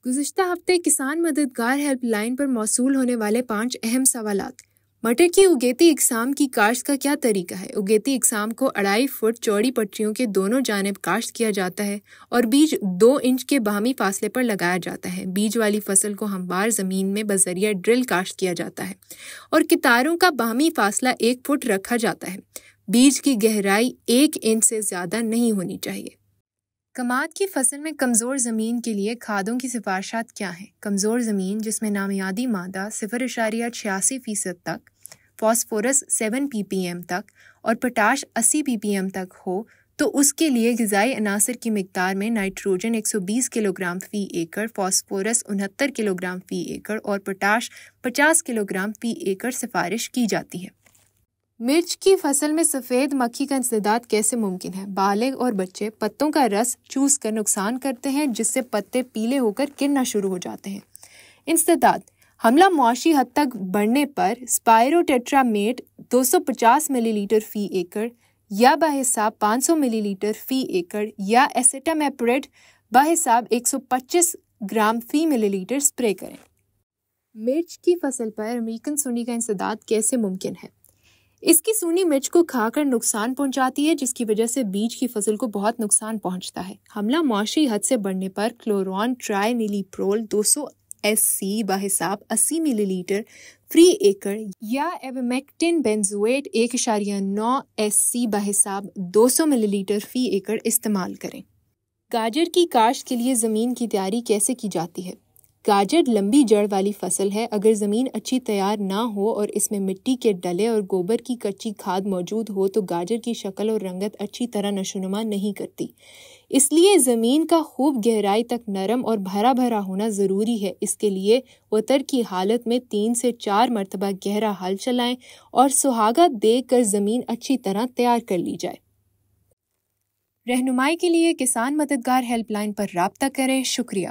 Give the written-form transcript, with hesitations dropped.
گزشتہ ہفتے کسان مددگار ہیلپ لائن پر موصول ہونے والے 5 اہم سوالات۔ مٹر کی اگیتی اقسام کی کاشت کا کیا طریقہ ہے؟ اگیتی اقسام کو 2.5 فٹ چوڑی پٹریوں کے دونوں جانب کاشت کیا جاتا ہے اور بیج 2 انچ کے باہمی فاصلے پر لگایا جاتا ہے۔ بیج والی فصل کو ہموار زمین میں بذریعہ ڈرل کاشت کیا جاتا ہے اور کتاروں کا باہمی فاصلہ 1 فٹ رکھا جاتا ہے۔ بیج کی گہرائی 1 انچ سے زیادہ نہیں ہونی چاہیے۔ کماد کی فصل میں کمزور زمین کے لیے کھادوں کی سفارشات کیا ہیں؟ کمزور زمین جس میں نامیاتی مادہ 0.86% تک، فاسفورس 7 ppm تک اور پوٹاش 80 ppm تک ہو تو اس کے لیے غذائی عناصر کی مقدار میں نائٹروجن 120 کلو گرام فی ایکڑ، فاسفورس 69 کلو گرام فی ایکڑ اور پوٹاش 50 کلو گرام فی ایکڑ سفارش کی جاتی ہے۔ مرچ کی فصل میں سفید مکھی کا انسداد کیسے ممکن ہے؟ بالغ اور بچے پتوں کا رس چوس کر نقصان کرتے ہیں جس سے پتے پیلے ہو کر گرنا شروع ہو جاتے ہیں۔ انسداد حملہ معاشی حد تک بڑھنے پر اسپائروٹیٹرامیٹ 250 ملی لیٹر فی ایکڑ یا بحساب 500 ملی لیٹر فی ایکڑ یا ایسیٹامیپریڈ بحساب 125 گرام فی ملی لیٹر اسپرے کریں۔ مرچ کی فصل پر امریکن سونی کا انسداد کیسے ممکن ہے؟ اس کی سونی مرچ کو کھا کر نقصان پہنچاتی ہے جس کی وجہ سے بیج کی فصل کو بہت نقصان پہنچتا ہے۔ حملہ معاشی حد سے بڑھنے پر کلورون ٹرائی نیلی پرول 200 SC بحساب 80 ملی لیٹر فی ایکڑ یا ایومیکٹن بینزویٹ 1.9 SC بحساب 200 ملی لیٹر فی ایکڑ استعمال کریں۔ گاجر کی کاشت کے لیے زمین کی تیاری کیسے کی جاتی ہے؟ گاجر لمبی جڑ والی فصل ہے۔ اگر زمین اچھی تیار نہ ہو اور اس میں مٹی کے ڈلے اور گوبر کی کچی کھاد موجود ہو تو گاجر کی شکل اور رنگت اچھی طرح نشوونما نہیں کرتی۔ اس لیے زمین کا خوب گہرائی تک نرم اور بھرا بھرا ہونا ضروری ہے۔ اس کے لیے وتر کی حالت میں 3 سے 4 مرتبہ گہرا ہل چلائیں اور سہاگا دے کر زمین اچھی طرح تیار کر لی جائے۔ رہنمائی کے لیے کسان مددگار ہیلپ لائن پر رابطہ کریں۔ شکریہ۔